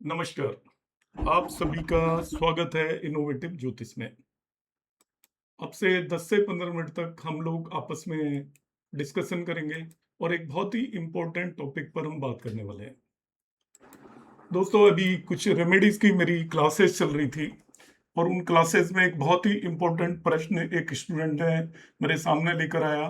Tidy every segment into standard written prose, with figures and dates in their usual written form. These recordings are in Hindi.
नमस्कार। आप सभी का स्वागत है इनोवेटिव ज्योतिष में। अब से 10 से 15 मिनट तक हम लोग आपस में डिस्कशन करेंगे और एक बहुत ही इम्पोर्टेंट टॉपिक पर हम बात करने वाले हैं। दोस्तों, अभी कुछ रेमेडीज की मेरी क्लासेस चल रही थी और उन क्लासेस में एक बहुत ही इम्पोर्टेंट प्रश्न एक स्टूडेंट ने मेरे सामने लेकर आया।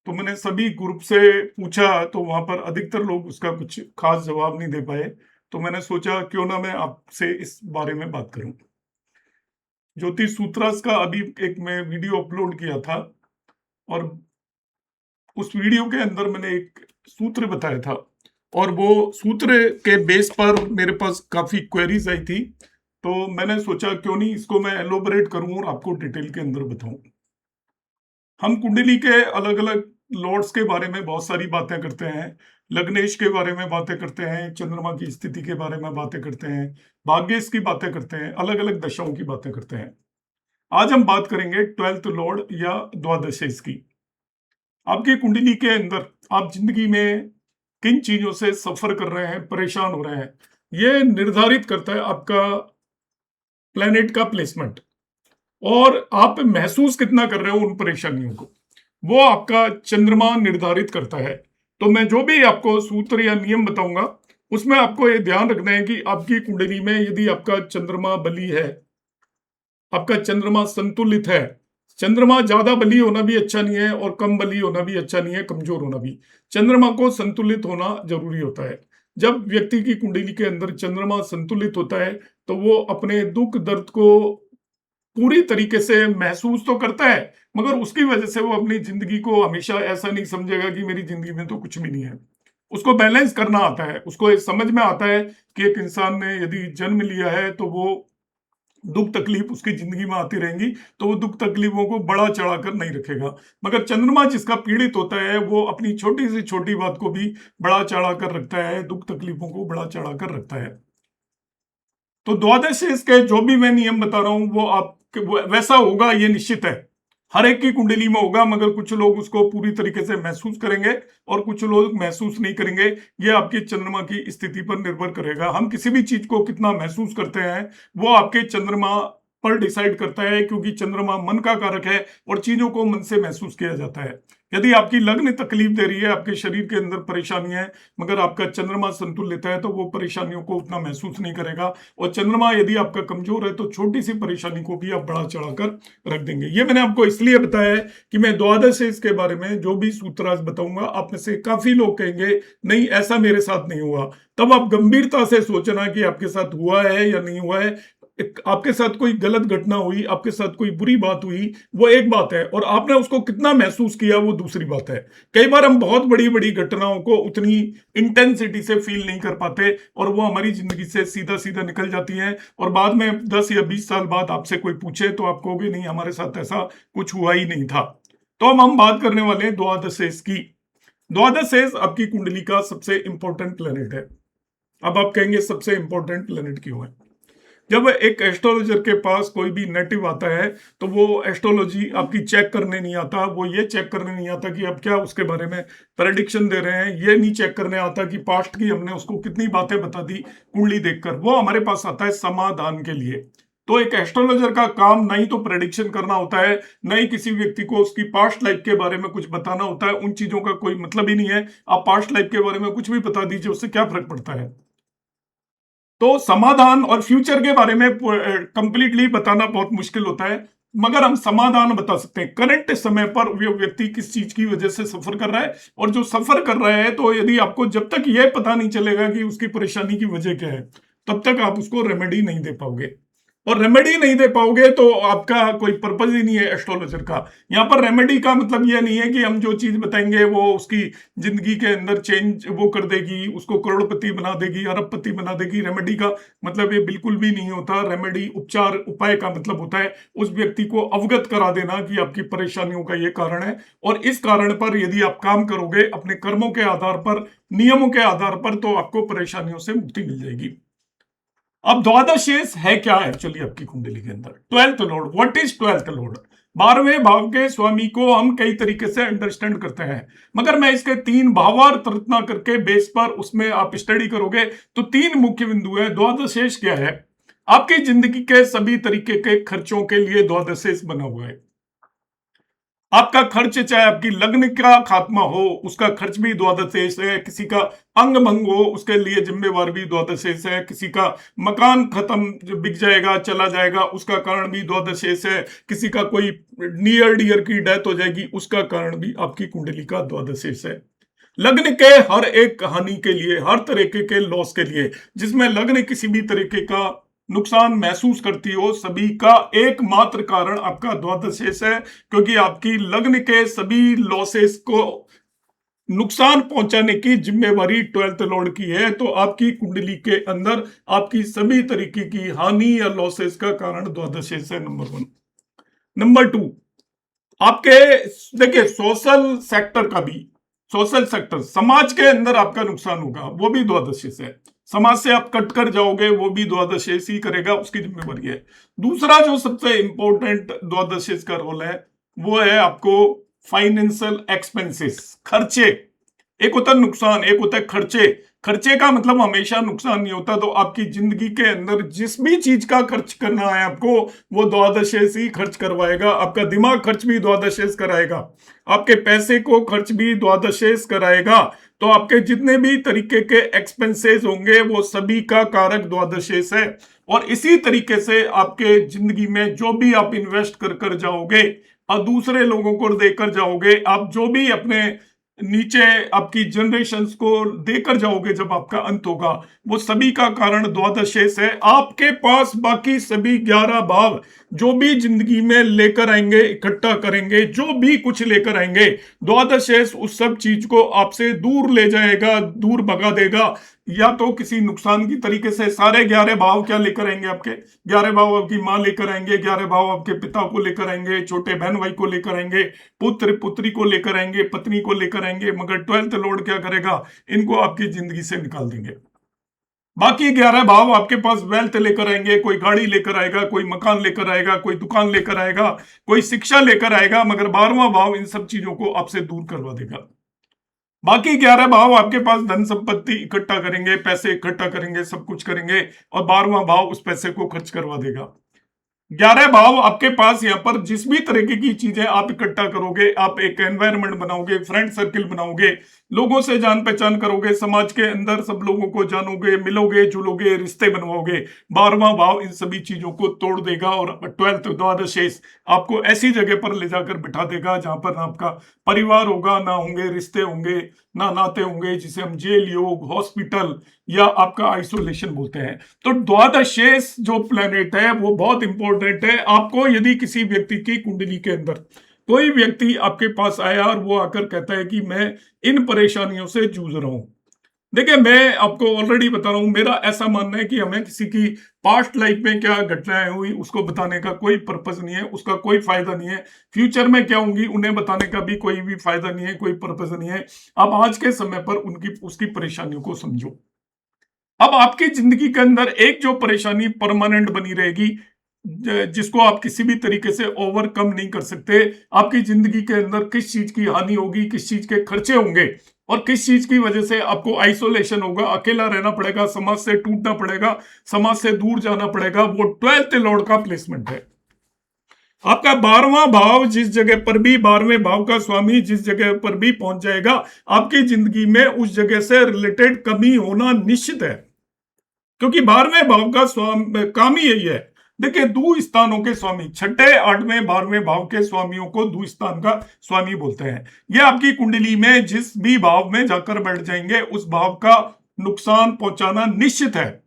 तो मैंने सभी ग्रुप से पूछा तो वहां पर अधिकतर लोग उसका कुछ खास जवाब नहीं दे पाए। तो मैंने सोचा क्यों ना मैं आपसे इस बारे में बात करूं। ज्योतिष सूत्रास का अभी एक मैं वीडियो अपलोड किया था और उस वीडियो के अंदर मैंने एक सूत्र बताया था और वो सूत्र के बेस पर मेरे पास काफी क्वेरीज आई थी। तो मैंने सोचा क्यों नहीं इसको मैं एलोबरेट करूं और आपको डिटेल के अंदर बताऊं। हम कुंडली के अलग अलग लॉर्ड्स के बारे में बहुत सारी बातें करते हैं। लग्नेश के बारे में बातें करते हैं, चंद्रमा की स्थिति के बारे में बातें करते हैं, भाग्येश की बातें करते हैं, अलग अलग दशाओं की बातें करते हैं। आज हम बात करेंगे 12th लॉर्ड या द्वादशेष की। आपकी कुंडली के अंदर आप जिंदगी में किन चीजों से सफर कर रहे हैं, परेशान हो रहे हैं, यह निर्धारित करता है आपका प्लेनेट का प्लेसमेंट। और आप महसूस कितना कर रहे हो उन परेशानियों को, वो आपका चंद्रमा निर्धारित करता है। तो मैं जो भी आपको सूत्र या नियम बताऊंगा उसमें आपको ये ध्यान रखना है कि आपकी कुंडली में यदि आपका चंद्रमा बली है, आपका चंद्रमा संतुलित है। चंद्रमा ज्यादा बली होना भी अच्छा नहीं है और कम बली होना भी अच्छा नहीं है, कमजोर होना भी। चंद्रमा को संतुलित होना जरूरी होता है। जब व्यक्ति की कुंडली के अंदर चंद्रमा संतुलित होता है तो वो अपने दुख दर्द को पूरी तरीके से महसूस तो करता है, मगर उसकी वजह से वो अपनी जिंदगी को हमेशा ऐसा नहीं समझेगा कि मेरी जिंदगी में तो कुछ भी नहीं है। उसको बैलेंस करना आता है, उसको ये समझ में आता है कि एक इंसान ने यदि जन्म लिया है तो वो दुख तकलीफ उसकी जिंदगी में आती रहेंगी, तो वो दुख तकलीफों को बड़ा चढ़ाकर नहीं रखेगा। मगर चंद्रमा जिसका पीड़ित होता है वो अपनी छोटी से छोटी बात को भी बड़ा चढ़ाकर रखता है, दुख तकलीफों को बड़ा चढ़ाकर रखता है। तो द्वादश इसके जो भी मैं नियम बता रहा हूं वो आप वैसा होगा, ये निश्चित है। हर एक की कुंडली में होगा, मगर कुछ लोग उसको पूरी तरीके से महसूस करेंगे और कुछ लोग महसूस नहीं करेंगे। ये आपके चंद्रमा की स्थिति पर निर्भर करेगा। हम किसी भी चीज को कितना महसूस करते हैं वो आपके चंद्रमा पर डिसाइड करता है, क्योंकि चंद्रमा मन का कारक है और चीजों को मन से महसूस किया जाता है। यदि आपकी लग्न तकलीफ दे रही है, आपके शरीर के अंदर परेशानी है, मगर आपका चंद्रमा संतुलित है तो वो परेशानियों को उतना महसूस नहीं करेगा। और चंद्रमा यदि आपका कमजोर है तो छोटी सी परेशानी को भी आप बढ़ा चढ़ाकर रख देंगे। ये मैंने आपको इसलिए बताया है कि मैं द्वादश इसके बारे में जो भी सूत्र आज बताऊंगा, आप में से काफी लोग कहेंगे नहीं ऐसा मेरे साथ नहीं हुआ। तब आप गंभीरता से सोचना कि आपके साथ हुआ है या नहीं हुआ है। आपके साथ कोई गलत घटना हुई, आपके साथ कोई बुरी बात हुई, वो एक बात है, और आपने उसको कितना महसूस किया वो दूसरी बात है। कई बार हम बहुत बड़ी बड़ी घटनाओं को उतनी इंटेंसिटी से फील नहीं कर पाते और वो हमारी जिंदगी से सीधा सीधा निकल जाती हैं, और बाद में 10 या 20 साल बाद आपसे कोई पूछे तो आप कहोगे नहीं हमारे साथ ऐसा कुछ हुआ ही नहीं था। तो हम बात करने वाले हैं द्वादशेष की। द्वादशेष आपकी कुंडली का सबसे इंपॉर्टेंट प्लेनेट है। अब आप कहेंगे सबसे इंपॉर्टेंट प्लेनेट क्यों है? जब एक एस्ट्रोलॉजर के पास कोई भी नेटिव आता है तो वो एस्ट्रोलॉजी आपकी चेक करने नहीं आता, वो ये चेक करने नहीं आता कि आप क्या उसके बारे में प्रेडिक्शन दे रहे हैं, ये नहीं चेक करने आता कि पास्ट की हमने उसको कितनी बातें बता दी कुंडली देखकर। वो हमारे पास आता है समाधान के लिए। तो एक एस्ट्रोलॉजर का काम नहीं तो प्रेडिक्शन करना होता है, न ही किसी व्यक्ति को उसकी पास्ट लाइफ के बारे में कुछ बताना होता है। उन चीजों का कोई मतलब ही नहीं है। आप पास्ट लाइफ के बारे में कुछ भी बता दीजिए, उससे क्या फर्क पड़ता है। तो समाधान और फ्यूचर के बारे में कंप्लीटली बताना बहुत मुश्किल होता है, मगर हम समाधान बता सकते हैं करंट समय पर वो व्यक्ति किस चीज की वजह से सफर कर रहा है। और जो सफर कर रहा है, तो यदि आपको जब तक यह पता नहीं चलेगा कि उसकी परेशानी की वजह क्या है, तब तक आप उसको रेमेडी नहीं दे पाओगे। और रेमेडी नहीं दे पाओगे तो आपका कोई पर्पज ही नहीं है एस्ट्रोलॉजर का। यहाँ पर रेमेडी का मतलब यह नहीं है कि हम जो चीज बताएंगे वो उसकी जिंदगी के अंदर चेंज वो कर देगी, उसको करोड़पति बना देगी, अरबपति बना देगी। रेमेडी का मतलब ये बिल्कुल भी नहीं होता। रेमेडी उपचार उपाय का मतलब होता है उस व्यक्ति को अवगत करा देना कि आपकी परेशानियों का ये कारण है, और इस कारण पर यदि आप काम करोगे अपने कर्मों के आधार पर, नियमों के आधार पर, तो आपको परेशानियों से मुक्ति मिल जाएगी। अब द्वादशेष है क्या एक्चुअली आपकी कुंडली के अंदर? 12th lord. What is 12th lord? 12वें भाव के स्वामी को हम कई तरीके से अंडरस्टैंड करते हैं, मगर मैं इसके 3 भावार्थ रचना करके बेस पर उसमें आप स्टडी करोगे तो 3 मुख्य बिंदु है। द्वादशेष क्या है? आपकी जिंदगी के सभी तरीके के खर्चों के लिए द्वादशेष बना हुआ है। आपका खर्च, चाहे आपकी लग्न का खात्मा हो उसका खर्च भी द्वादशेष है, किसी का अंग भंग हो उसके लिए जिम्मेवार भी द्वादशेष है, किसी का मकान खत्म जो बिक जाएगा चला जाएगा उसका कारण भी द्वादशेष है, किसी का कोई नियर डियर की डेथ हो जाएगी उसका कारण भी आपकी कुंडली का द्वादशेष है। लग्न के हर एक हानि के लिए, हर तरीके के लॉस के लिए, जिसमें लग्न किसी भी तरीके का नुकसान महसूस करती हो, सभी का एकमात्र कारण आपका द्वादशेष है, क्योंकि आपकी लग्न के सभी लॉसेस को नुकसान पहुंचाने की जिम्मेवारी 12th लॉर्ड की है। तो आपकी कुंडली के अंदर आपकी सभी तरीके की हानि या लॉसेस का कारण द्वादशेष है, नंबर 1। नंबर 2, आपके देखिए सोशल सेक्टर का भी, सोशल सेक्टर समाज के अंदर आपका नुकसान होगा वो भी द्वादशेष है। समाज से आप कट कर जाओगे वो भी द्वादशेष ही करेगा, उसकी जिम्मेवारी है। दूसरा जो सबसे इंपॉर्टेंट द्वादशेष का रोल है वो है आपको फाइनेंशियल एक्सपेंसेस, खर्चे। एक होता है नुकसान, एक होता है खर्चे। खर्चे का मतलब हमेशा नुकसान नहीं होता, तो आपकी जिंदगी के अंदर जिस भी चीज का खर्च करना है आपको वो द्वादशेष ही खर्च करवाएगा। आपका दिमाग खर्च भी द्वादशेष कराएगा, आपके पैसे को खर्च भी द्वादशेष कराएगा। तो आपके जितने भी तरीके के एक्सपेंसेस होंगे वो सभी का कारक द्वादशेष है। और इसी तरीके से आपके जिंदगी में जो भी आप इन्वेस्ट कर कर जाओगे और दूसरे लोगों को देकर जाओगे, आप जो भी अपने नीचे आपकी जनरेशंस को देकर जाओगे, जब आपका अंत होगा वो सभी का कारण द्वादशेष है। आपके पास बाकी सभी 11 भाव जो भी जिंदगी में लेकर आएंगे, इकट्ठा करेंगे, जो भी कुछ लेकर आएंगे, द्वादशेष उस सब चीज को आपसे दूर ले जाएगा, दूर भगा देगा। या तो किसी नुकसान की तरीके से सारे 11 भाव क्या लेकर आएंगे, आपके 11 भाव आपकी माँ लेकर आएंगे, 11 भाव आपके पिता को लेकर आएंगे, छोटे बहन भाई को लेकर आएंगे, पुत्र पुत्री को लेकर आएंगे, पत्नी को लेकर आएंगे। मगर 12th लॉर्ड क्या करेगा, इनको आपकी जिंदगी से निकाल देंगे। बाकी 11 भाव आपके पास वेल्थ लेकर आएंगे, कोई गाड़ी लेकर आएगा, कोई मकान लेकर आएगा, कोई दुकान लेकर आएगा, कोई शिक्षा लेकर आएगा, मगर 12वां भाव इन सब चीजों को आपसे दूर करवा देगा। बाकी 11 भाव आपके पास धन संपत्ति इकट्ठा करेंगे, पैसे इकट्ठा करेंगे, सब कुछ करेंगे, और 12वां भाव उस पैसे को खर्च करवा देगा। 11 भाव आपके पास यहाँ पर जिस भी तरीके की चीजें आप इकट्ठा करोगे, आप एक एनवायरनमेंट बनाओगे, फ्रेंड सर्किल बनाओगे, लोगों से जान पहचान करोगे, समाज के अंदर सब लोगों को जानोगे, मिलोगे, जुलोगे, रिश्ते बनवाओगे। 12वां भाव इन सभी चीजों को तोड़ देगा और 12th द्वादशेष आपको ऐसी जगह पर ले जाकर बिठा देगा जहां पर ना आपका परिवार होगा, ना होंगे रिश्ते होंगे, ना नाते होंगे, जिसे हम जेल, योग, हॉस्पिटल या आपका आइसोलेशन बोलते हैं। तो द्वादशेष जो प्लेनेट है वो बहुत इंपॉर्टेंट है। आपको यदि किसी व्यक्ति की कुंडली के अंदर कोई व्यक्ति आपके पास आया और वो आकर कहता है कि मैं इन परेशानियों से जूझ रहा हूं, देखिए मैं आपको ऑलरेडी बता रहा हूं, मेरा ऐसा मानना है कि हमें किसी की पास्ट लाइफ में क्या घटनाएं हुई उसको बताने का कोई पर्पस नहीं है, उसका कोई फायदा नहीं है। फ्यूचर में क्या होंगी उन्हें बताने का भी कोई भी फायदा नहीं है, कोई पर्पस नहीं है। अब आज के समय पर उनकी उसकी परेशानियों को समझो। अब आपकी जिंदगी के अंदर एक जो परेशानी परमानेंट बनी रहेगी, जिसको आप किसी भी तरीके से ओवरकम नहीं कर सकते, आपकी जिंदगी के अंदर किस चीज की हानि होगी, किस चीज के खर्चे होंगे और किस चीज की वजह से आपको आइसोलेशन होगा, अकेला रहना पड़ेगा, समाज से टूटना पड़ेगा, समाज से दूर जाना पड़ेगा, वो 12th लॉर्ड का प्लेसमेंट है। आपका 12वां भाव जिस जगह पर भी, 12वें भाव का स्वामी जिस जगह पर भी पहुंच जाएगा, आपकी जिंदगी में उस जगह से रिलेटेड कमी होना निश्चित है, क्योंकि 12वें भाव का स्वामी काम ही यही है। देखिए दू स्थानों के स्वामी, छठे, 8वें, 12वें भाव के स्वामियों को दू स्थान का स्वामी बोलते हैं। ये आपकी कुंडली में जिस भी भाव में जाकर बैठ जाएंगे उस भाव का नुकसान पहुंचाना निश्चित है,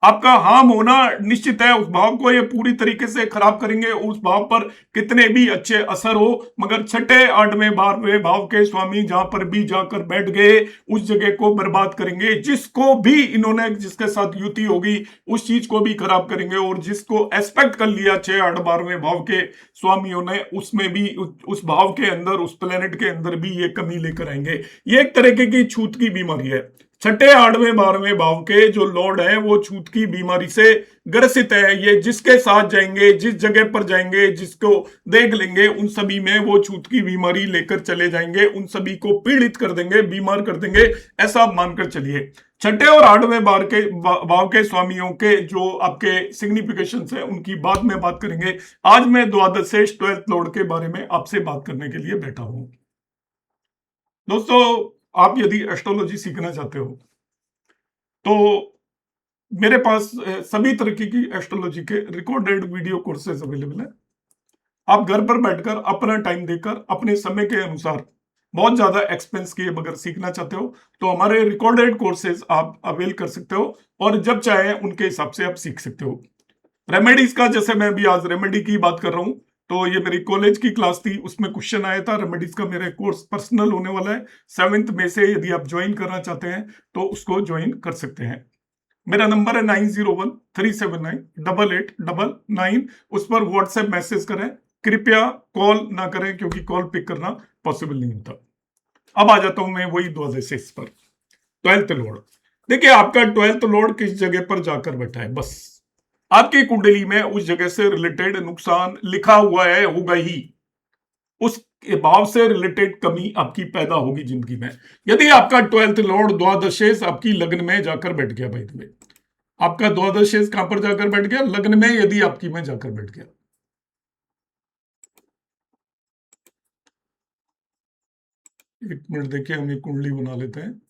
आपका हार्म होना निश्चित है। उस भाव को ये पूरी तरीके से खराब करेंगे, उस भाव पर कितने भी अच्छे असर हो, मगर छठे, 8वें, 12वें भाव के स्वामी जहां पर भी जाकर बैठ गए उस जगह को बर्बाद करेंगे। जिसको भी इन्होंने, जिसके साथ युति होगी उस चीज को भी खराब करेंगे, और जिसको एस्पेक्ट कर लिया 6, 8, 12वें भाव के स्वामियों ने, उसमें भी उस भाव के अंदर, उस प्लेनेट के अंदर भी ये कमी लेकर आएंगे। ये एक तरीके की छूत की बीमारी है। छठे, आठवें, 12वें भाव के जो लॉर्ड है वो छूत की बीमारी से ग्रसित है। ये जिसके साथ जाएंगे, जिस जगह पर जाएंगे, जिसको देख लेंगे, उन सभी में वो छूत की बीमारी लेकर चले जाएंगे, उन सभी को पीड़ित कर देंगे, बीमार कर देंगे, ऐसा आप मानकर चलिए। छठे और आठवें भाव के स्वामियों के जो आपके सिग्निफिकेशन है उनकी बाद में बात करेंगे। आज मैं द्वादश से 12th लॉर्ड के बारे में आपसे बात करने के लिए बैठा हूं। दोस्तों, आप यदि एस्ट्रोलॉजी सीखना चाहते हो तो मेरे पास सभी तरीके की एस्ट्रोलॉजी के रिकॉर्डेड वीडियो कोर्सेज अवेलेबल है। आप घर पर बैठकर अपना टाइम देकर अपने समय के अनुसार बहुत ज्यादा एक्सपेंस किए बगैर सीखना चाहते हो तो हमारे रिकॉर्डेड कोर्सेज आप अवेल कर सकते हो और जब चाहे उनके हिसाब से आप सीख सकते हो। रेमेडीज का, जैसे मैं भी आज रेमेडी की बात कर रहा हूं, तो ये मेरी कॉलेज की क्लास थी, उसमें क्वेश्चन आया था। रेमेडीज का मेरा कोर्स पर्सनल होने वाला है 7th में से। यदि आप ज्वाइन करना चाहते हैं तो उसको ज्वाइन कर सकते हैं। मेरा नंबर है 9013798899। उस पर व्हाट्सएप मैसेज करें, कृपया कॉल ना करें क्योंकि कॉल पिक करना पॉसिबल नहीं होता। अब आ जाता हूं मैं वही द्वादश पर, 12th लॉर्ड। देखिए, आपका 12th लॉर्ड किस जगह पर जाकर बैठा है, बस आपकी कुंडली में उस जगह से रिलेटेड नुकसान लिखा हुआ है, होगा ही। उस भाव से रिलेटेड कमी आपकी पैदा होगी जिंदगी में। यदि आपका 12th लॉर्ड द्वादशेष आपकी लग्न में जाकर बैठ गया, भाई तुम्हें आपका द्वादशेष कहां पर जाकर बैठ गया, लग्न में यदि आपकी में जाकर बैठ गया। एक मिनट देखिए, हम एक कुंडली बना लेते हैं।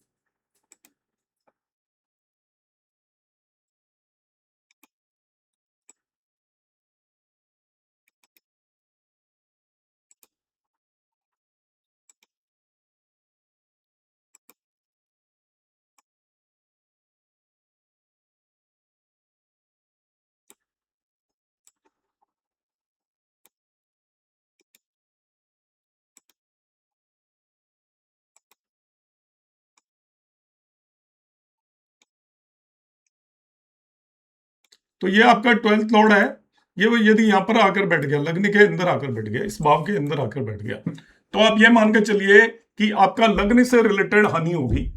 तो ये आपका 12th लॉर्ड है। ये यदि यहां पर आकर बैठ गया, लग्न के अंदर आकर बैठ गया, इस भाव के अंदर आकर बैठ गया, तो आप ये मान के चलिए कि आपका लग्न से रिलेटेड हानि होगी।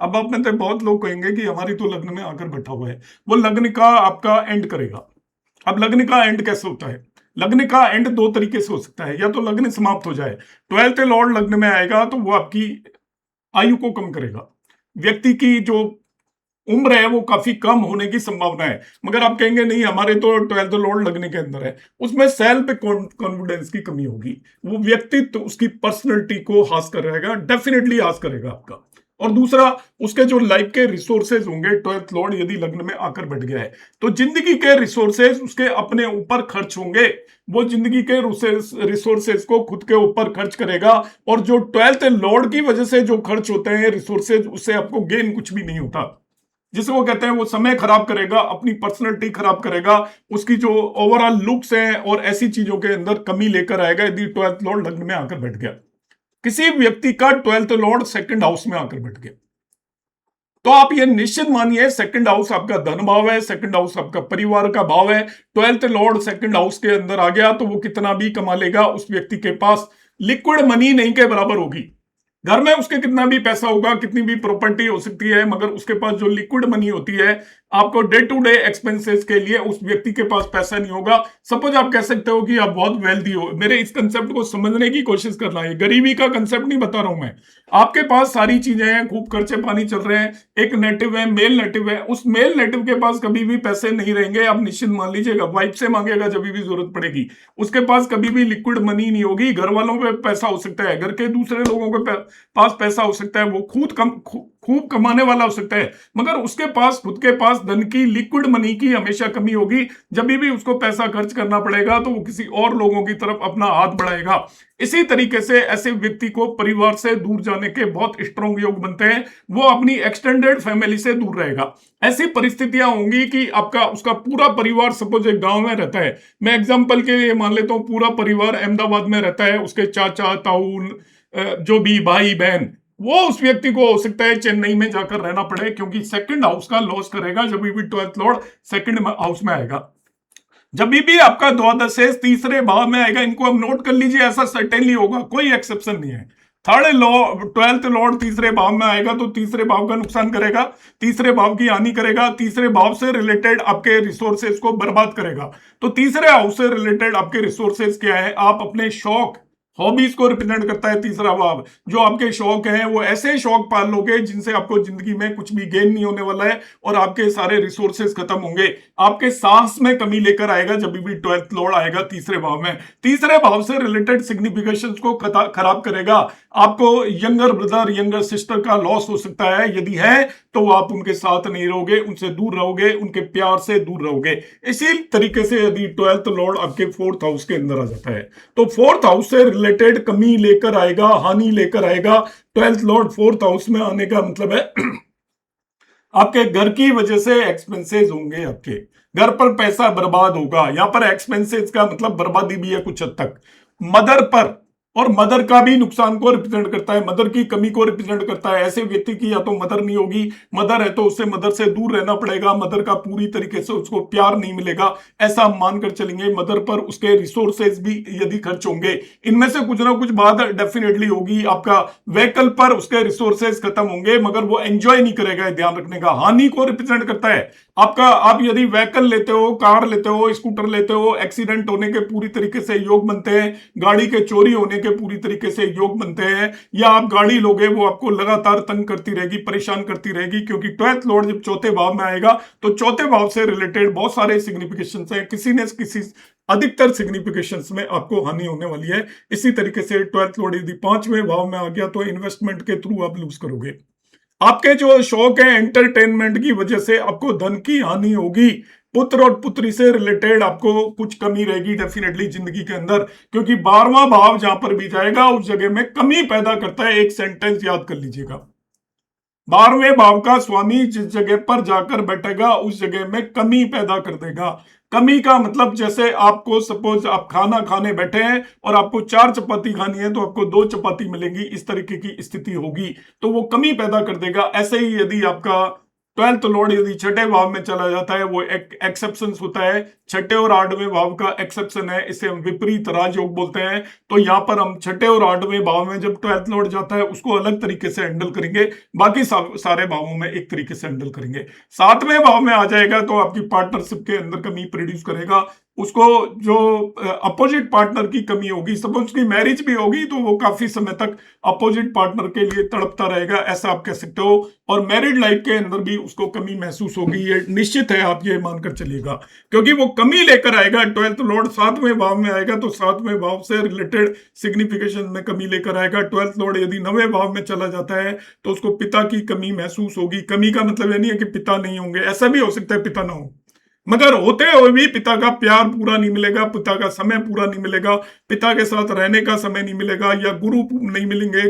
अब आप में से बहुत लोग कहेंगे कि हमारी तो लग्न में आकर बैठा हुआ है, वो लग्न का आपका एंड करेगा। अब लग्न का एंड कैसे होता है? लग्न का एंड दो तरीके से हो सकता है। या तो लग्न समाप्त हो जाए, 12th लॉर्ड लग्न में आएगा तो वो आपकी आयु को कम करेगा, व्यक्ति की जो उम्र है वो काफी कम होने की संभावना है। मगर आप कहेंगे नहीं, हमारे तो 12th लॉर्ड लगने के अंदर है, उसमें सेल्फ कॉन्फिडेंस की कमी होगी। वो व्यक्तित्व, उसकी पर्सनैलिटी को हास करेगा, डेफिनेटली हास करेगा आपका। और दूसरा, उसके जो लाइफ के रिसोर्सेज होंगे, 12th लॉर्ड यदि लग्न में आकर बैठ गया है तो जिंदगी के रिसोर्सेज उसके अपने ऊपर खर्च होंगे। वो जिंदगी के रिसोर्सेज को खुद के ऊपर खर्च करेगा। और जो 12th लॉर्ड की वजह से जो खर्च होते हैं रिसोर्सेज, उससे आपको गेन कुछ भी नहीं होता। जिसे वो कहते हैं वो समय खराब करेगा, अपनी पर्सनैलिटी खराब करेगा, उसकी जो ओवरऑल लुक्स हैं और ऐसी चीजों के अंदर कमी लेकर आएगा यदि 12th लॉर्ड लग्न में आकर बैठ गया। किसी व्यक्ति का 12th लॉर्ड सेकंड हाउस में आकर बैठ गया तो आप ये निश्चित मानिए, सेकंड हाउस आपका धन भाव है, सेकंड हाउस आपका परिवार का भाव है। 12th लॉर्ड सेकंड हाउस के अंदर आ गया तो वो कितना भी कमा लेगा, उस व्यक्ति के पास लिक्विड मनी नहीं के बराबर होगी। घर में उसके कितना भी पैसा होगा, कितनी भी प्रॉपर्टी हो सकती है, मगर उसके पास जो लिक्विड मनी होती है आपको डे टू डे एक्सपेंसेस के लिए, उस व्यक्ति के पास पैसा नहीं होगा। सपोज आप कह सकते हो कि आप बहुत वेल्दी हो। मेरे इस कंसेप्ट को समझने की कोशिश करना है, गरीबी का कंसेप्ट नहीं बता रहा हूं मैं। आपके पास सारी चीजें हैं, खूब खर्चे पानी चल रहे हैं, एक नेटिव है, मेल नेटिव है, उस मेल नेटिव के पास कभी भी पैसे नहीं रहेंगे, आप निश्चित मान लीजिएगा। वाइफ से मांगेगा जब भी जरूरत पड़ेगी, उसके पास कभी भी लिक्विड मनी नहीं होगी। घर वालों पे पैसा हो सकता है, घर के दूसरे लोगों के पास पैसा हो सकता है, वो खूब कमाने वाला हो सकता है, मगर उसके पास, खुद के पास धन की, लिक्विड मनी की हमेशा कमी होगी। जब भी उसको पैसा खर्च करना पड़ेगा तो वो किसी और लोगों की तरफ अपना हाथ बढ़ाएगा। इसी तरीके से ऐसे व्यक्ति को परिवार से दूर जाने के बहुत स्ट्रॉन्ग योग बनते हैं, वो अपनी एक्सटेंडेड फैमिली से दूर रहेगा। ऐसी परिस्थितियां होंगी कि आपका, उसका पूरा परिवार, सपोज एक गांव में रहता है, मैं एग्जांपल के लिए मान लेता हूं, पूरा परिवार अहमदाबाद में रहता है, उसके चाचा ताऊ जो भी भाई बहन, वो उस व्यक्ति को हो सकता है चेन्नई में जाकर रहना पड़े, क्योंकि सेकंड हाउस का लॉस करेगा जब भी 12th लॉर्ड सेकंड हाउस में आएगा। जब भी आपका द्वादश तीसरे भाव में आएगा, इनको हम नोट कर लीजिए, ऐसा सर्टेनली होगा, कोई एक्सेप्शन नहीं है। थर्ड लॉ, 12th लॉर्ड तीसरे भाव में आएगा तो तीसरे भाव का नुकसान करेगा, तीसरे भाव की हानि करेगा, तीसरे भाव से रिलेटेड आपके रिसोर्सेज को बर्बाद करेगा। तो तीसरे हाउस से रिलेटेड आपके रिसोर्सेज क्या है, आप अपने शौक, हॉबीज को रिप्रेजेंट करता है तीसरा भाव। जो आपके शौक हैं वो ऐसे शौक पाल लोगे जिनसे आपको जिंदगी में कुछ भी गेन नहीं होने वाला है और आपके सारे रिसोर्सेज खत्म होंगे। आपके साहस में कमी लेकर आएगा जब भी 12th लॉर्ड आएगा तीसरे भाव में। तीसरे भाव से रिलेटेड सिग्निफिकेशंस को खराब करेगा। आपको यंगर ब्रदर, यंगर सिस्टर का लॉस हो सकता है, यदि है तो आप उनके साथ नहीं रहोगे, उनसे दूर रहोगे, उनके प्यार से दूर रहोगे। इसी तरीके से यदि 12th लॉर्ड आपके 4th हाउस के अंदर आ जाता है तो 4th हाउस से रिलेटेड कमी लेकर आएगा, हानि लेकर आएगा। 12th लॉर्ड 4th हाउस में आने का मतलब है आपके घर की वजह से एक्सपेंसेस होंगे, आपके घर पर पैसा बर्बाद होगा। यहां पर एक्सपेंसेस का मतलब बर्बादी भी है कुछ हद तक। मदर पर, और मदर का भी नुकसान को रिप्रेजेंट करता है, मदर की कमी को रिप्रेजेंट करता है। ऐसे व्यक्ति की या तो मदर नहीं होगी, मदर है तो उससे मदर से दूर रहना पड़ेगा, मदर का पूरी तरीके से उसको प्यार नहीं मिलेगा, ऐसा हम मानकर चलेंगे। मदर पर उसके रिसोर्सेज भी यदि खर्च होंगे, इनमें से कुछ ना कुछ बात डेफिनेटली होगी। आपका व्हीकल पर उसके रिसोर्सेज खत्म होंगे मगर वो एंजॉय नहीं करेगा, ध्यान रखने का। हानि को रिप्रेजेंट करता है आपका, आप यदि व्हीकल लेते हो, कार लेते हो, स्कूटर लेते हो, एक्सीडेंट होने के पूरी तरीके से योग बनते हैं, गाड़ी के चोरी होने के पूरी तरीके से योग बनते हैं, या आप गाड़ी लोगे वो आपको लगातार तंग करती रहेगी, परेशान करती रहेगी, क्योंकि 12th लॉर्ड जब चौथे भाव में आएगा तो चौथे भाव से रिलेटेड बहुत सारे सिग्निफिकेशन है, किसी न किसी अधिकतर सिग्निफिकेशंस में आपको हानि होने वाली है। इसी तरीके से 12th लॉर्ड यदि 5वें भाव में आ गया तो इन्वेस्टमेंट के थ्रू आप लूज करोगे। आपके जो शौक है एंटरटेनमेंट की वजह से आपको धन की हानि होगी। पुत्र और पुत्री से रिलेटेड आपको कुछ कमी रहेगी डेफिनेटली जिंदगी के अंदर, क्योंकि 12वां भाव जहां पर भी जाएगा उस जगह में कमी पैदा करता है। एक सेंटेंस याद कर लीजिएगा, 12वें भाव का स्वामी जिस जगह पर जाकर बैठेगा उस जगह में कमी पैदा कर देगा। कमी का मतलब जैसे आपको सपोज आप खाना खाने बैठे हैं और आपको 4 चपाती खानी है तो आपको 2 चपाती मिलेंगी, इस तरीके की स्थिति होगी तो वो कमी पैदा कर देगा। ऐसे ही यदि आपका 12th लॉर्ड यदि छठे भाव में चला जाता है, वो एक एक्सेप्शन होता है, छठे और 8वें भाव का एक्सेप्शन है, इसे हम विपरीत राजयोग बोलते हैं। तो यहां पर हम छठे और 8वें भाव में जब 12th लॉर्ड जाता है उसको अलग तरीके से हैंडल करेंगे, बाकी सारे भावों में एक तरीके से हैंडल करेंगे। 7वें भाव में आ जाएगा तो आपकी पार्टनरशिप के अंदर कमी प्रोड्यूस करेगा। उसको जो अपोजिट पार्टनर की कमी होगी, सपोज उसकी मैरिज भी होगी तो वो काफी समय तक अपोजिट पार्टनर के लिए तड़पता रहेगा, ऐसा आप कह सकते हो। और मैरिड लाइफ के अंदर भी उसको कमी महसूस होगी, ये निश्चित है, आप ये मानकर चलिएगा, क्योंकि वो कमी लेकर आएगा। 12th लॉर्ड 7वें भाव में आएगा तो 7वें भाव से रिलेटेड सिग्निफिकेशन में कमी लेकर आएगा। 12th लॉर्ड यदि 9वें भाव में चला जाता है तो उसको पिता की कमी महसूस होगी। कमी का मतलब ये नहीं है कि पिता नहीं होंगे, ऐसा भी हो सकता है पिता ना हो, मगर होते हुए भी पिता का प्यार पूरा नहीं मिलेगा, पिता का समय पूरा नहीं मिलेगा, पिता के साथ रहने का समय नहीं मिलेगा, या गुरु नहीं मिलेंगे।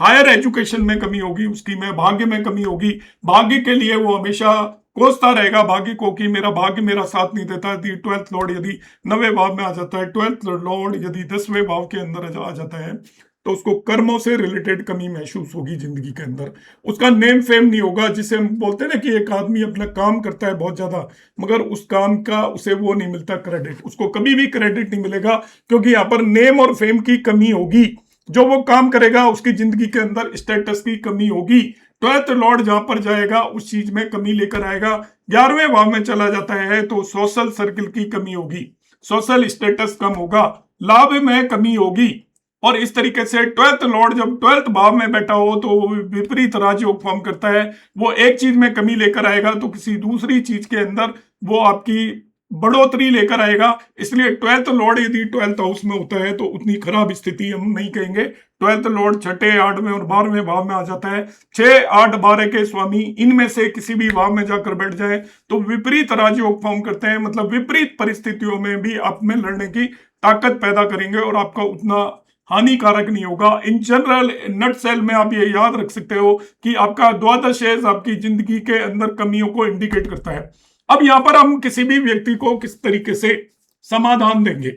हायर एजुकेशन में कमी होगी उसकी, में भाग्य में कमी होगी। भाग्य के लिए वो हमेशा कोसता रहेगा भाग्य को कि मेरा भाग्य मेरा साथ नहीं देता। यदि 12th लॉर्ड यदि 9वें भाव में आ जाता है, 12th लॉर्ड यदि 10वें भाव के अंदर आ जाता है तो उसको कर्मों से रिलेटेड कमी महसूस होगी जिंदगी के अंदर। उसका नेम फेम नहीं होगा, जिसे हम बोलते हैं ना कि एक आदमी अपना काम करता है बहुत ज्यादा मगर उस काम का उसे वो नहीं मिलता क्रेडिट, उसको कभी भी क्रेडिट नहीं मिलेगा, क्योंकि यहाँ पर नेम और फेम की कमी होगी। जो वो काम करेगा उसकी जिंदगी के अंदर स्टेटस की कमी होगी। 12th लॉर्ड जहां पर जाएगा उस चीज में कमी लेकर आएगा। 11वें भाव में चला जाता है तो सोशल सर्किल की कमी होगी, सोशल स्टेटस कम होगा, लाभ में कमी होगी। और इस तरीके से 12th लॉर्ड जब 12th भाव में बैठा हो तो वो विपरीत राजयोग फॉर्म करता है। वो एक चीज में कमी लेकर आएगा तो किसी दूसरी चीज के अंदर वो आपकी बढ़ोतरी लेकर आएगा। इसलिए 12th लॉर्ड यदि 12th हाउस में होता है तो उतनी खराब स्थिति हम नहीं कहेंगे। 12th लॉर्ड छठे, 8वें और 12वें भाव में आ जाता है। 6, 8, 12 के स्वामी इनमें से किसी भी भाव में जाकर बैठ जाए तो विपरीत राजयोग फॉर्म करते हैं, मतलब विपरीत परिस्थितियों में भी आप में लड़ने की ताकत पैदा करेंगे और आपका उतना हानिकारक नहीं होगा। इन जनरल नट सेल में आप ये याद रख सकते हो कि आपका द्वादश आपकी जिंदगी के अंदर कमियों को इंडिकेट करता है। अब यहां पर हम किसी भी व्यक्ति को किस तरीके से समाधान देंगे।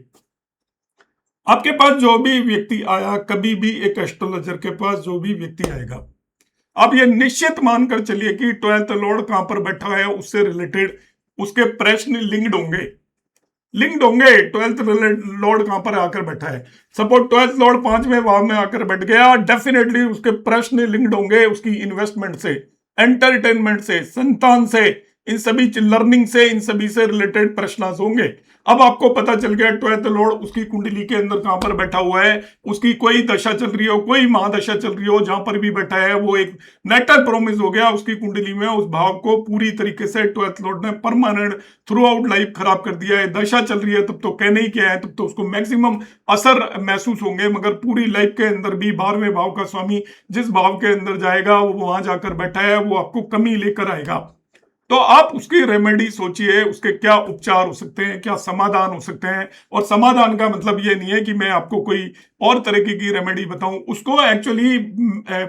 आपके पास जो भी व्यक्ति आया, कभी भी एक एस्ट्रोलॉजर के पास जो भी व्यक्ति आएगा, आप ये निश्चित मानकर चलिए कि 12th लॉर्ड कहां पर बैठा है उससे रिलेटेड उसके प्रश्न लिंक्ड होंगे। लिंक्ड होंगे। ट्वेल्थ लॉर्ड कहां पर आकर बैठा है, सपोज ट्वेल्थ लॉर्ड 5वें भाव में आकर बैठ गया, डेफिनेटली उसके प्रश्न लिंक्ड होंगे उसकी इन्वेस्टमेंट से, एंटरटेनमेंट से, संतान से, इन सभी लर्निंग से, इन सभी से रिलेटेड प्रश्न होंगे। अब आपको पता चल गया ट्वेल्थ लॉर्ड उसकी कुंडली के अंदर कहां पर बैठा हुआ है, उसकी कोई दशा चल रही हो, कोई महादशा चल रही हो, जहां पर भी बैठा है वो एक नेटर प्रोमिस हो गया उसकी कुंडली में, उस भाव को पूरी तरीके से ट्वेल्थ लॉर्ड ने परमानेंट थ्रू आउट लाइफ खराब कर दिया है। दशा चल रही है तब तो कहने ही क्या है, तब तो उसको मैक्सिमम असर महसूस होंगे, मगर पूरी लाइफ के अंदर भी 12वें भाव का स्वामी जिस भाव के अंदर जाएगा वो वहां जाकर बैठा है, वो आपको कमी लेकर आएगा। तो आप उसकी रेमेडी सोचिए, उसके क्या उपचार हो सकते हैं, क्या समाधान हो सकते हैं। और समाधान का मतलब ये नहीं है कि मैं आपको कोई और तरीके की रेमेडी बताऊं, उसको एक्चुअली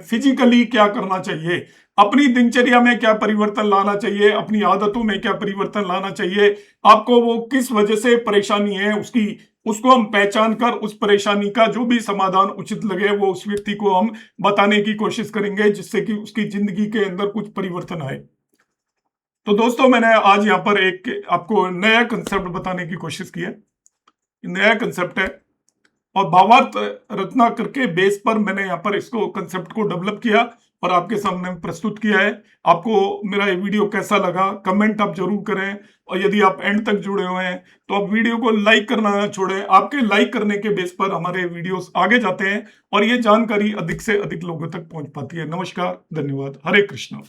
फिजिकली क्या करना चाहिए, अपनी दिनचर्या में क्या परिवर्तन लाना चाहिए, अपनी आदतों में क्या परिवर्तन लाना चाहिए, आपको वो किस वजह से परेशानी है उसकी, उसको हम पहचान कर उस परेशानी का जो भी समाधान उचित लगे वो उस व्यक्ति को हम बताने की कोशिश करेंगे, जिससे कि उसकी जिंदगी के अंदर कुछ परिवर्तन आए। तो दोस्तों मैंने आज यहाँ पर एक आपको नया कंसेप्ट बताने की कोशिश की है। नया कंसेप्ट है और भावार्थ रचना करके बेस पर मैंने यहाँ पर इसको कंसेप्ट को डेवलप किया और आपके सामने प्रस्तुत किया है। आपको मेरा ये वीडियो कैसा लगा कमेंट आप जरूर करें, और यदि आप एंड तक जुड़े हुए हैं तो आप वीडियो को लाइक करना ना छोड़ें। आपके लाइक करने के बेस पर हमारे वीडियोस आगे जाते हैं और ये जानकारी अधिक से अधिक लोगों तक पहुंच पाती है। नमस्कार, धन्यवाद, हरे कृष्णा।